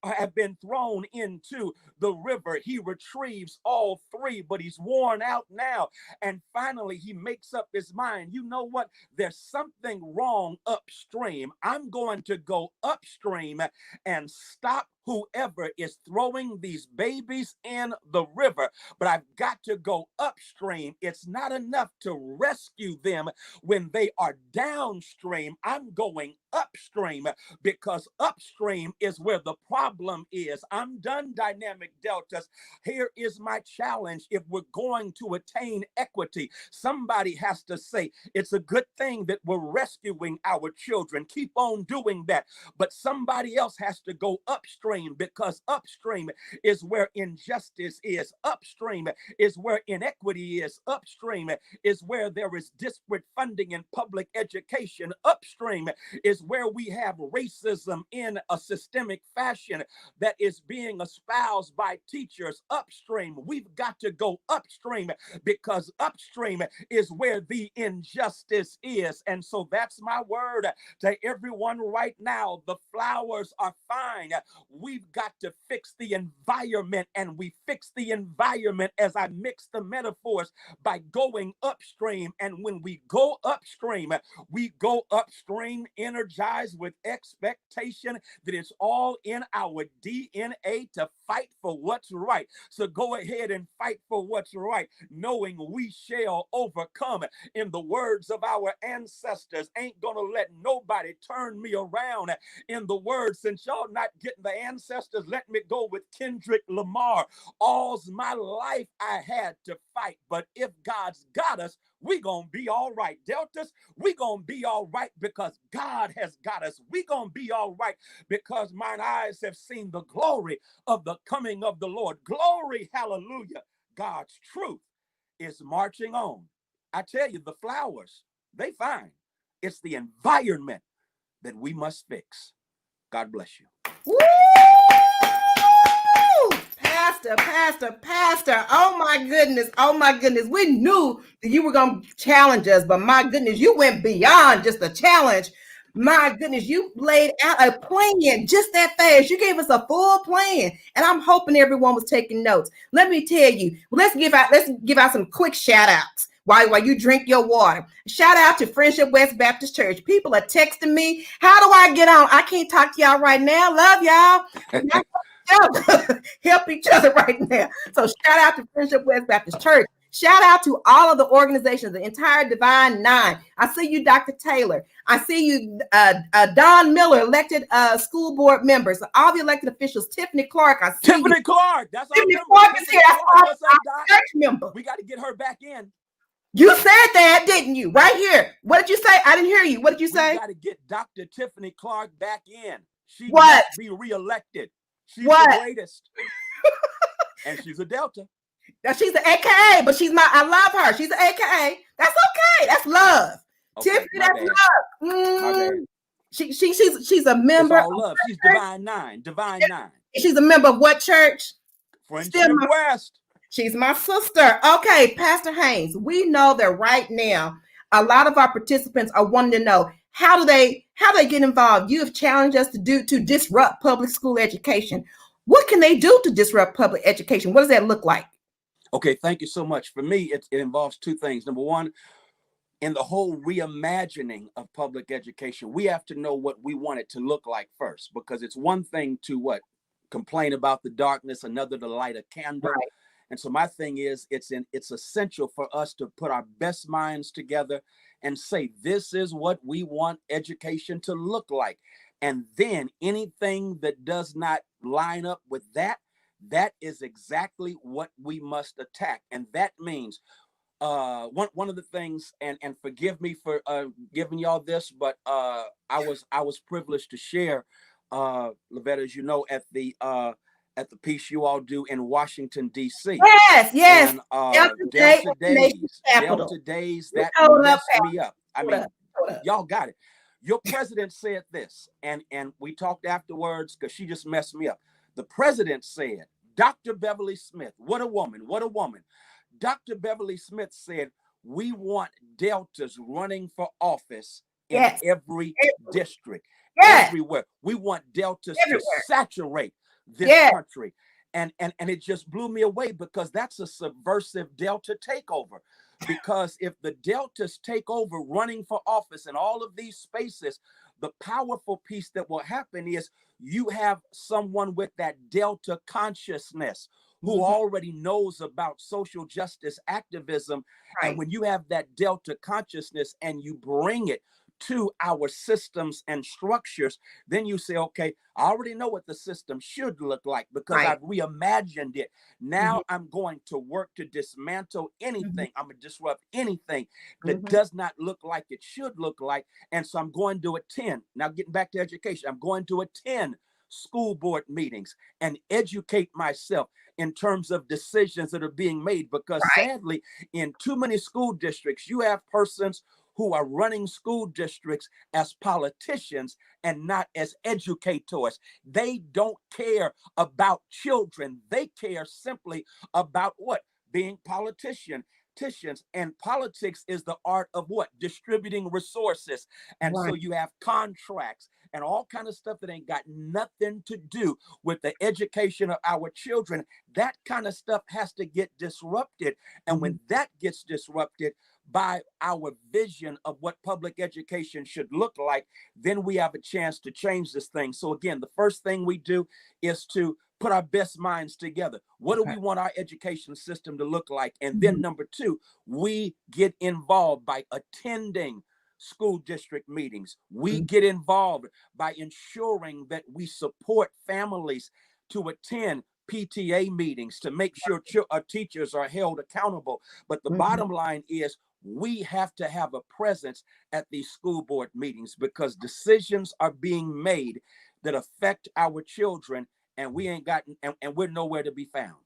have been thrown into the river. He retrieves all 3, but he's worn out now. And finally, he makes up his mind. You know what? There's something wrong upstream. I'm going to go upstream and stop whoever is throwing these babies in the river, but I've got to go upstream. It's not enough to rescue them when they are downstream. I'm going upstream because upstream is where the problem is. I'm done, dynamic deltas. Here is my challenge. If we're going to attain equity, somebody has to say it's a good thing that we're rescuing our children. Keep on doing that. But somebody else has to go upstream, because upstream is where injustice is. Upstream is where inequity is. Upstream is where there is disparate funding in public education. Upstream is where we have racism in a systemic fashion that is being espoused by teachers. Upstream, we've got to go upstream because upstream is where the injustice is. And so that's my word to everyone right now. The flowers are fine. We've got to fix the environment, and we fix the environment, as I mix the metaphors, by going upstream. And when we go upstream energized with expectation that it's all in our DNA to fight for what's right. So go ahead and fight for what's right, knowing we shall overcome. In the words of our ancestors, ain't gonna let nobody turn me around. In the words, since y'all not getting the ancestors, let me go with Kendrick Lamar. All's my life I had to fight, but if God's got us, we gonna be all right. Deltas, we gonna be all right because God has got us. We gonna be all right because mine eyes have seen the glory of the coming of the Lord. Glory, hallelujah. God's truth is marching on. I tell you, the flowers, they fine. It's the environment that we must fix. God bless you. Woo! Pastor. Oh my goodness. We knew that you were going to challenge us, but my goodness, you went beyond just a challenge. My goodness, you laid out a plan just that fast. You gave us a full plan, and I'm hoping everyone was taking notes. Let me tell you, let's give out some quick shout outs while you drink your water. Shout out to Friendship West Baptist Church. People are texting me. How do I get on? I can't talk to y'all right now. Love y'all. Help each other right now. So shout out to Friendship West Baptist Church. Shout out to all of the organizations, the entire Divine Nine. I see you, Dr. Taylor. I see you, Don Miller, elected school board members, all the elected officials. Tiffany Clark. I see Tiffany you. Clark. That's Tiffany our Clark member. is here. That's our church member. We got to get her back in. You said that, didn't you? Right here. What did you say? I didn't hear you. What did you say? We got to get Dr. Tiffany Clark back in. She what? must be reelected. She's the greatest. And she's a Delta. Now she's an AKA, but I love her. She's an AKA. That's okay. That's love. Okay, Tiffany, that's love. She's a member. It's all love. She's Divine Nine. She's a member of what church? Friendship West. She's my sister. Okay, Pastor Haynes, we know that right now, a lot of our participants are wanting to know, how do they get involved? You have challenged us to disrupt public school education. What can they do to disrupt public education? What does that look like? Okay, thank you so much. For me, it involves 2 things. Number one, in the whole reimagining of public education, we have to know what we want it to look like first, because it's one thing to complain about the darkness, another to light a candle. Right. And so my thing is, it's essential for us to put our best minds together and say, this is what we want education to look like. And then anything that does not line up with that is exactly what we must attack. And that means one of the things, and forgive me for giving y'all this, but I was privileged to share, Lavetta, as you know, at the piece you all do in Washington, D.C. Yes. And, Delta Days, that messed me up. I mean, y'all got it. Your president said this, and we talked afterwards because she just messed me up. The president said, Dr. Beverly Smith, what a woman, what a woman. Dr. Beverly Smith said, we want Deltas running for office in every district, everywhere. We want Deltas to saturate this country. And it just blew me away because that's a subversive Delta takeover. Because if the Deltas take over running for office in all of these spaces, the powerful piece that will happen is you have someone with that Delta consciousness who already knows about social justice activism. Right. And when you have that Delta consciousness and you bring it to our systems and structures, then you say, okay, I already know what the system should look like because I've reimagined it. Now I'm going to work to dismantle anything. I'm going to disrupt anything that does not look like it should look like. And so I'm going to attend. Now, getting back to education, I'm going to attend school board meetings and educate myself in terms of decisions that are being made, because sadly, in too many school districts, you have persons who are running school districts as politicians and not as educators. They don't care about children. They care simply about what? Being politicians. And politics is the art of what? Distributing resources. And so you have contracts and all kind of stuff that ain't got nothing to do with the education of our children. That kind of stuff has to get disrupted. And when that gets disrupted by our vision of what public education should look like, then we have a chance to change this thing. So again, the first thing we do is to put our best minds together. What do we want our education system to look like? And then number two, we get involved by attending school district meetings. We get involved by ensuring that we support families to attend PTA meetings to make sure our teachers are held accountable. But the bottom line is we have to have a presence at these school board meetings because decisions are being made that affect our children, and we ain't gotten, and we're nowhere to be found.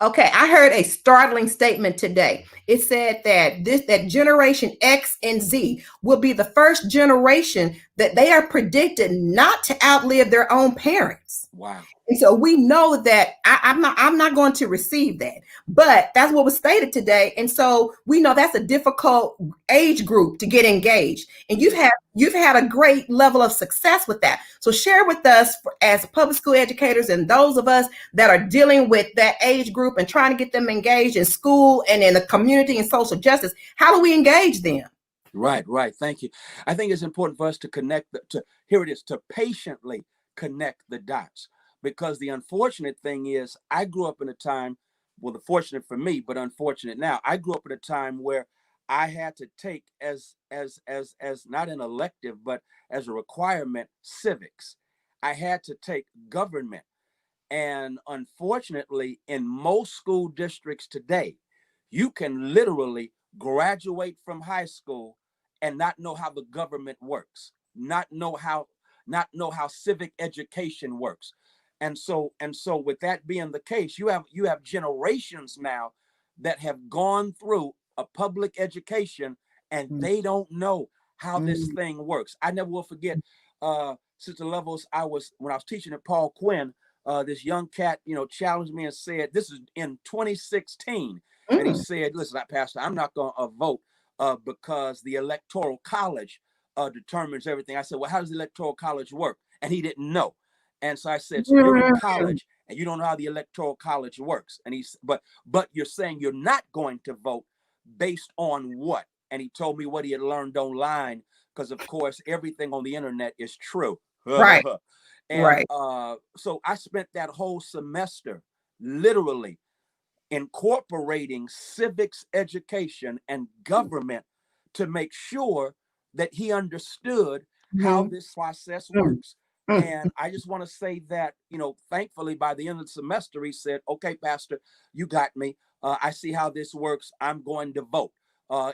Okay, I heard a startling statement today. It said that generation X and Z will be the first generation that they are predicted not to outlive their own parents. Wow. And so we know that I'm not going to receive that, but that's what was stated today. And so we know that's a difficult age group to get engaged. And you've had a great level of success with that. So share with us as public school educators and those of us that are dealing with that age group and trying to get them engaged in school and in the community and social justice. How do we engage them? Right. Thank you. I think it's important for us to connect, to patiently connect the dots. Because the unfortunate thing is, I grew up in a time, well, the fortunate for me, but unfortunate now, I grew up at a time where I had to take as not an elective, but as a requirement, civics. I had to take government. And unfortunately, in most school districts today, you can literally graduate from high school and not know how the government works, not know how civic education works. And so with that being the case, you have generations now that have gone through a public education and they don't know how this thing works. I never will forget, Sister Levels, when I was teaching at Paul Quinn, this young cat, challenged me and said, this is in 2016. And he said, listen, Pastor, I'm not going to vote because the Electoral College determines everything. I said, well, how does the Electoral College work? And he didn't know. And so I said, so you're in college and you don't know how the Electoral College works. And but you're saying you're not going to vote based on what? And he told me what he had learned online, because of course, everything on the internet is true. Right. And so I spent that whole semester literally incorporating civics education and government to make sure that he understood how this process works. And I just want to say that, thankfully, by the end of the semester, he said, okay, Pastor, you got me. I see how this works. I'm going to vote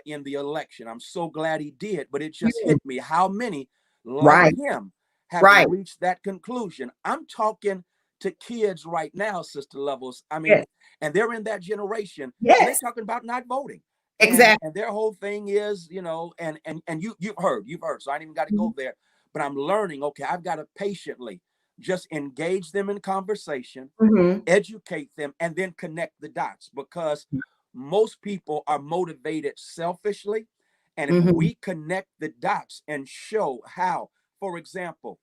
in the election. I'm so glad he did. But it just hit me how many like him have reached that conclusion. I'm talking to kids right now, Sister Levels. I mean, and they're in that generation. And they're talking about not voting. Exactly. And their whole thing is, you know, and you've heard, so I ain't even got to go there, but I'm learning, okay, I've got to patiently just engage them in conversation, educate them, and then connect the dots, because most people are motivated selfishly. And if we connect the dots and show how, for example,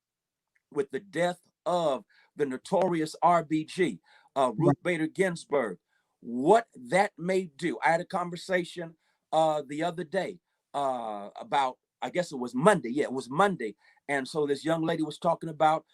with the death of the notorious RBG, Ruth Bader Ginsburg, what that may do. I had a conversation the other day about, I guess it was Monday. Yeah, it was Monday. And so this young lady was talking about,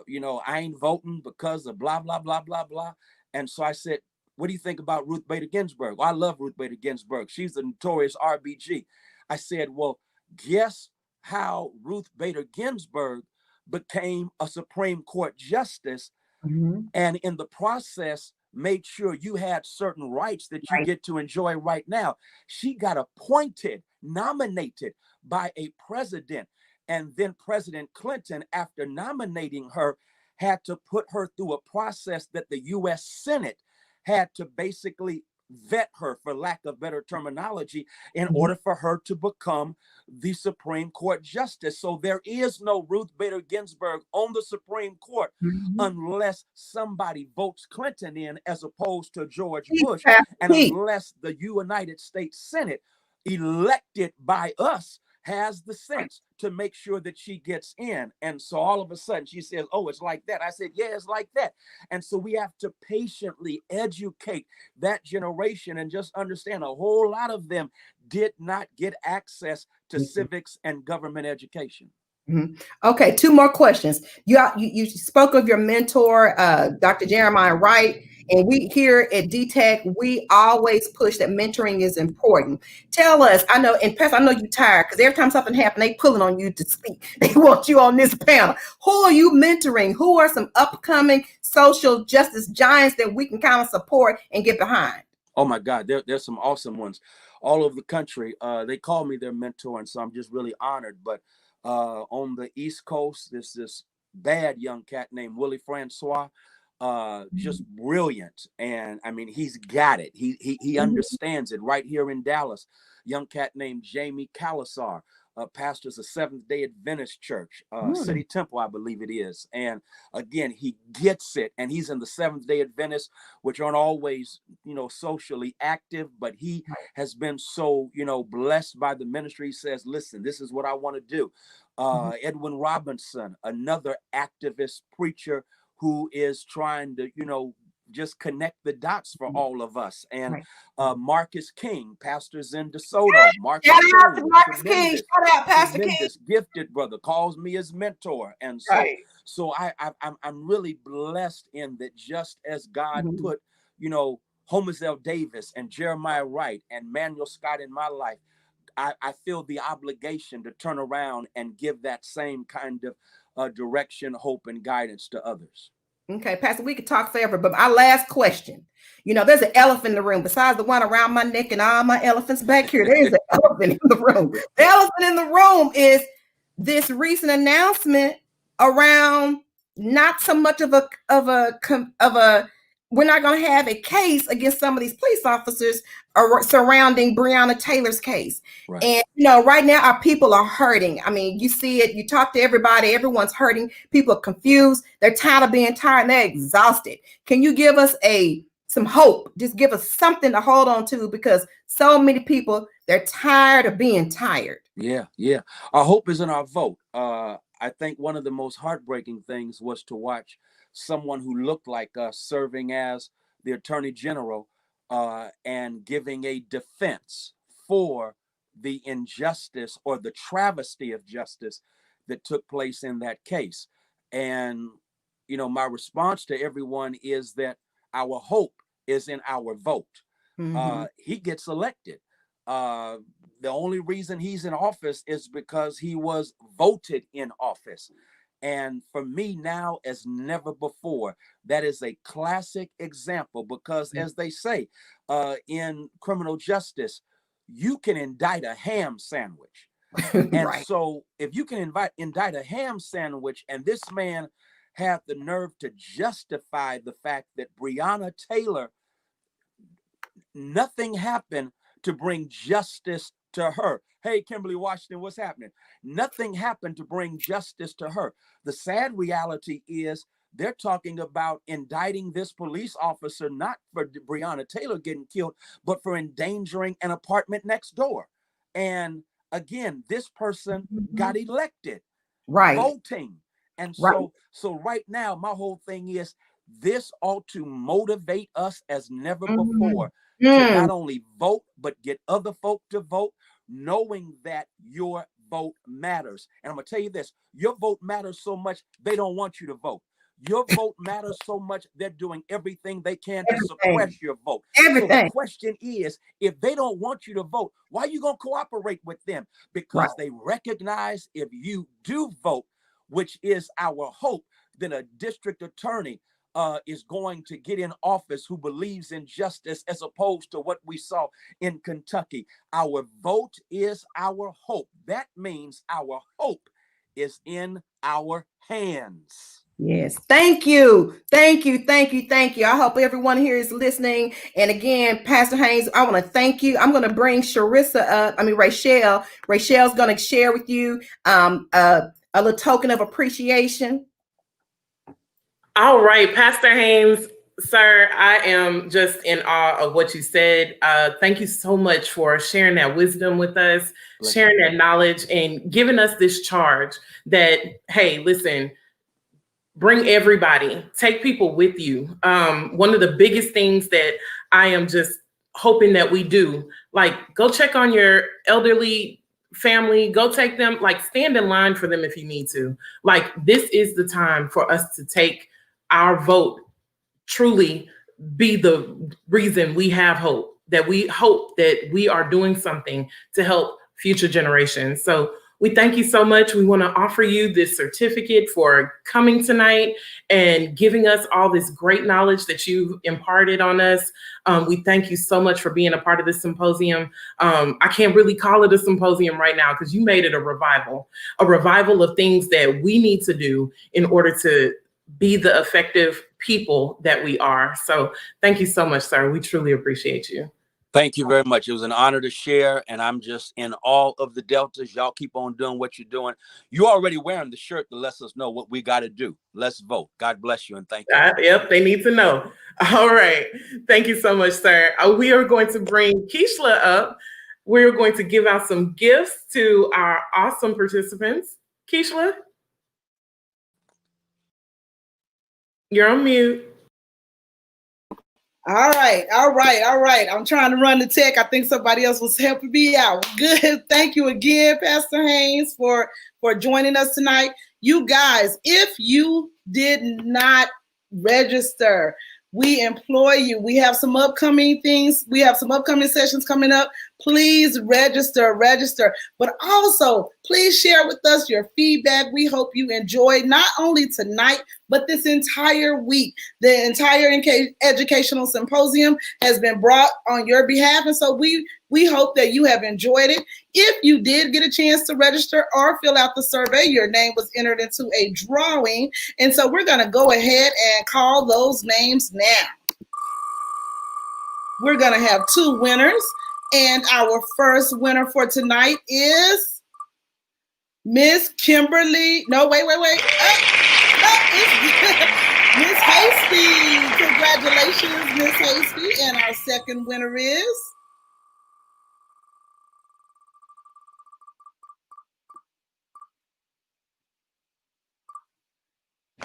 you know, I ain't voting because of blah, blah, blah, blah, blah. And so I said, what do you think about Ruth Bader Ginsburg? Well, I love Ruth Bader Ginsburg. She's the notorious RBG. I said, well, guess how Ruth Bader Ginsburg became a Supreme Court justice, and in the process made sure you had certain rights that you get to enjoy right now. She got appointed, nominated by a president, and then President Clinton, after nominating her, had to put her through a process that the U.S. Senate had to basically vet her, for lack of better terminology, in order for her to become the Supreme Court justice. So there is no Ruth Bader Ginsburg on the Supreme Court unless somebody votes Clinton in as opposed to George Bush, and unless the United States Senate, elected by us, has the sense to make sure that she gets in. And so all of a sudden she says, oh, it's like that. I said, yeah, it's like that. And so we have to patiently educate that generation and just understand a whole lot of them did not get access to civics and government education. Okay, two more questions. You spoke of your mentor, Dr. Jeremiah Wright, and we here at DTEC, we always push that mentoring is important. Tell us, I know, and Pastor, I know you're tired because every time something happens, they pulling on you to speak. They want you on this panel. Who are you mentoring? Who are some upcoming social justice giants that we can kind of support and get behind? Oh my God, there's some awesome ones all over the country. They call me their mentor, and so I'm just really honored. But on the East Coast, there's this bad young cat named Willie Francois, just brilliant. And I mean, he's got it. He understands it. Right here in Dallas, young cat named Jamie Calasar, pastors a Seventh-day Adventist church, City Temple, I believe it is. And again, he gets it. And he's in the Seventh-day Adventists, which aren't always, you know, socially active, but he has been so, you know, blessed by the ministry. He says, listen, this is what I want to do. Edwin Robinson, another activist preacher who is trying to, you know, just connect the dots for all of us. And Marcus King, pastors in DeSoto. Marcus King, shout out Pastor King, gifted brother, calls me his mentor. And so I'm really blessed in that, just as God put, you know, Homezel Davis and Jeremiah Wright and Manuel Scott in my life, I feel the obligation to turn around and give that same kind of direction, hope, and guidance to others. Okay, Pastor, we could talk forever, but our last question, you know, there's an elephant in the room. Besides the one around my neck and all my elephants back here, there is an elephant in the room. The elephant in the room is this recent announcement around not so much of a we're not going to have a case against some of these police officers surrounding Breonna Taylor's case. And, you know, right now our people are hurting. I mean, you see it, you talk to everybody, everyone's hurting. People are confused. They're tired of being tired and they're exhausted. Can you give us some hope? Just give us something to hold on to, because so many people, they're tired of being tired. Yeah. Our hope is in our vote. I think one of the most heartbreaking things was to watch someone who looked like us serving as the Attorney General and giving a defense for the injustice or the travesty of justice that took place in that case. And, you know, my response to everyone is that our hope is in our vote. He gets elected. The only reason he's in office is because he was voted in office. And for me now, as never before, that is a classic example, because as they say in criminal justice, you can indict a ham sandwich. And so if you can indict a ham sandwich, and this man had the nerve to justify the fact that Breonna Taylor, nothing happened to bring justice to her. Hey, Kimberly Washington, what's happening? Nothing happened to bring justice to her. The sad reality is they're talking about indicting this police officer, not for Breonna Taylor getting killed, but for endangering an apartment next door. And again, this person got elected, voting. And so right now, my whole thing is this ought to motivate us as never before to not only vote, but get other folk to vote, knowing that your vote matters. And I'm going to tell you this, your vote matters so much, they don't want you to vote. Your vote matters so much, they're doing everything they can to suppress your vote. So the question is, if they don't want you to vote, why are you going to cooperate with them? Because they recognize if you do vote, which is our hope, then a district attorney is going to get in office who believes in justice, as opposed to what we saw in Kentucky. Our vote is our hope. That means our hope is in our hands. Yes. Thank you. Thank you. Thank you. Thank you. I hope everyone here is listening. And again, Pastor Haynes, I want to thank you. I'm going to bring Rachel. Rachel's going to share with you a little token of appreciation. All right, Pastor Haynes, sir, I am just in awe of what you said. Thank you so much for sharing that wisdom with us, sharing that knowledge, and giving us this charge that, hey, listen, bring everybody, take people with you. One of the biggest things that I am just hoping that we do, like, go check on your elderly family, go take them, like, stand in line for them if you need to. Like, this is the time for us to take our vote, truly be the reason we have hope, that we hope that we are doing something to help future generations. So we thank you so much. We want to offer you this certificate for coming tonight and giving us all this great knowledge that you've imparted on us. We thank you so much for being a part of this symposium. I can't really call it a symposium right now because you made it a revival of things that we need to do in order to be the effective people that we are. So thank you so much, sir. We truly appreciate you. Thank you very much. It was an honor to share, and I'm just in awe of the Deltas. Y'all keep on doing what you're doing. You're already wearing the shirt that lets us know what we got to do. Let's vote. God bless you, and thank you. Yep, they need to know. All right. Thank you so much, sir. We are going to bring Keishla up. We're going to give out some gifts to our awesome participants. Keishla, you're on mute. All right. I'm trying to run the tech. I think somebody else was helping me out. Good. Thank you again, Pastor Haynes, for joining us tonight. You guys, if you did not register, we implore you. We have some upcoming things. We have some upcoming sessions coming up. Please register. But also, please share with us your feedback. We hope you enjoyed not only tonight, but this entire week. The entire educational symposium has been brought on your behalf. And so we hope that you have enjoyed it. If you did get a chance to register or fill out the survey, your name was entered into a drawing. And so we're going to go ahead and call those names now. We're going to have 2 winners. And our first winner for tonight is Miss Kimberly. No, wait. Miss Hasty. Congratulations, Miss Hasty. And our second winner is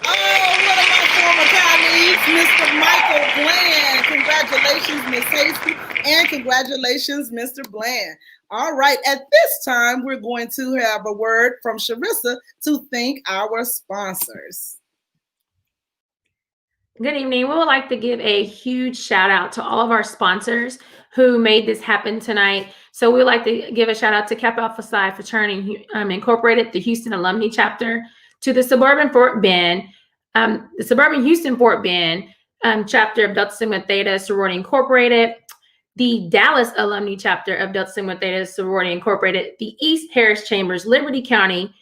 one of my former colleagues, Mr. Michael Bland. Congratulations, Miss Hasty, and congratulations, Mr. Bland. All right, at this time, we're going to have a word from Charissa to thank our sponsors. Good evening. We would like to give a huge shout out to all of our sponsors who made this happen tonight. So we would like to give a shout out to Kappa Alpha Psi Fraternity Incorporated, the Houston Alumni Chapter, to the Suburban Houston Fort Bend chapter of Delta Sigma Theta Sorority Incorporated, the Dallas Alumni Chapter of Delta Sigma Theta Sorority Incorporated, the East Harris Chambers Liberty County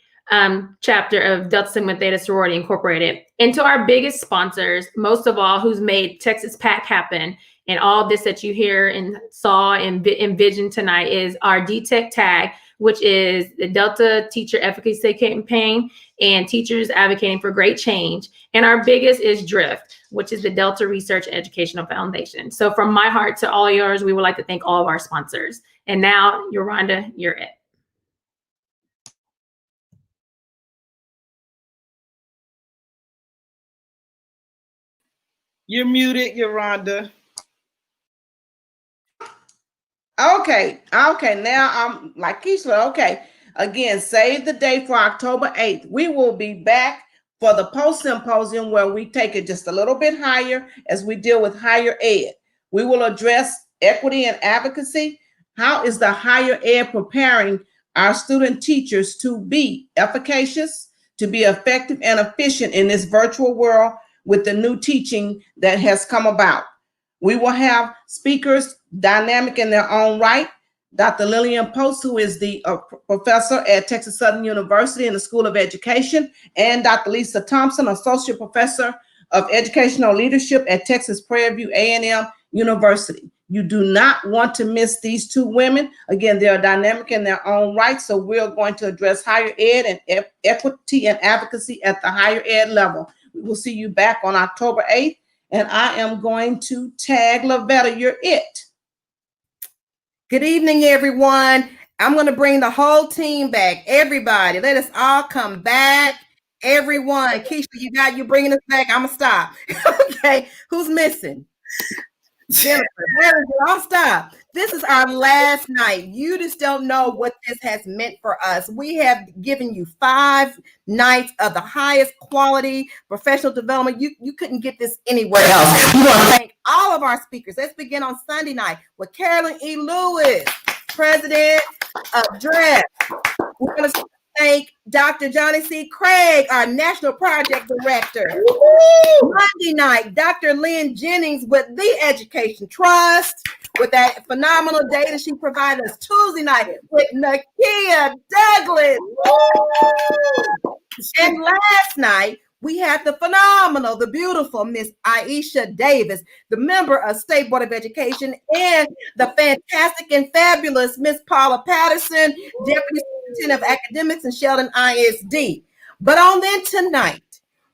chapter of Delta Sigma Theta Sorority Incorporated, and to our biggest sponsors, most of all, who's made Texas PAC happen, And all this that you hear and saw and envisioned tonight is our DTEC tag, which is the Delta Teacher Efficacy Campaign and Teachers Advocating for Great Change. And our biggest is DRIFT, which is the Delta Research Educational Foundation. So from my heart to all yours, we would like to thank all of our sponsors. And now, Yolanda, you're it. You're muted, Yolanda. Okay. Now I'm like Keisha. Okay. Again, save the date for October 8th. We will be back for the post-symposium where we take it just a little bit higher as we deal with higher ed. We will address equity and advocacy. How is the higher ed preparing our student teachers to be efficacious, to be effective and efficient in this virtual world with the new teaching that has come about? We will have speakers dynamic in their own right. Dr. Lillian Post, who is the professor at Texas Southern University in the School of Education, and Dr. Lisa Thompson, associate professor of educational leadership at Texas Prairie View A&M University. You do not want to miss these two women. Again, they are dynamic in their own right. So we're going to address higher ed and equity and advocacy at the higher ed level. We will see you back on October 8th. And I am going to tag Lavetta, you're it. Good evening, everyone. I'm going to bring the whole team back. Everybody, let us all come back. Everyone, Keisha, you're bringing us back. I'm going to stop. Okay, who's missing? Jennifer, I'll stop. This is our last night. You just don't know what this has meant for us. We have given you 5 nights of the highest quality professional development. You couldn't get this anywhere else. We want to thank all of our speakers. Let's begin on Sunday night with Carolyn E. Lewis, president of DREF. We're going to thank Dr. Johnny C. Craig, our national project director. Woo-hoo! Monday night, Dr. Lynn Jennings with the Education Trust, with that phenomenal data she provided us. Tuesday night with Nakia Douglas. Woo! And last night, we had the phenomenal, the beautiful Miss Aisha Davis, the member of State Board of Education, and the fantastic and fabulous Miss Paula Patterson, Deputy Superintendent of Academics in Sheldon ISD. But on then tonight,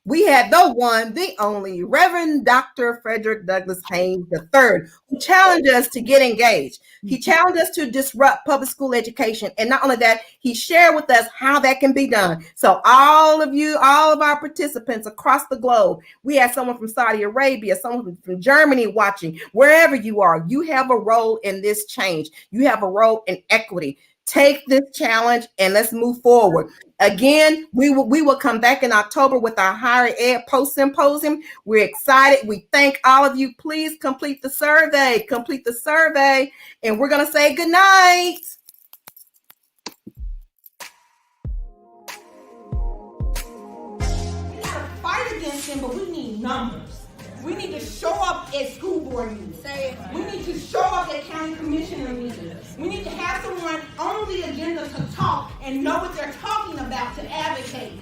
we had the one, the only Reverend Dr. Frederick Douglass Haynes III, who challenged us to get engaged. He challenged us to disrupt public school education. And not only that, he shared with us how that can be done. So all of you, all of our participants across the globe, we had someone from Saudi Arabia, someone from Germany watching, wherever you are, you have a role in this change. You have a role in equity. Take this challenge and let's move forward. Again, we will come back in October with our higher ed post symposium. We're excited. We thank all of you. Please complete the survey. And we're going to say good night. We got to fight against them, but we need numbers. We need to show up at school board meetings. We need to show up at county commissioner meetings. We need to have someone on the agenda to talk and know what they're talking about to advocate.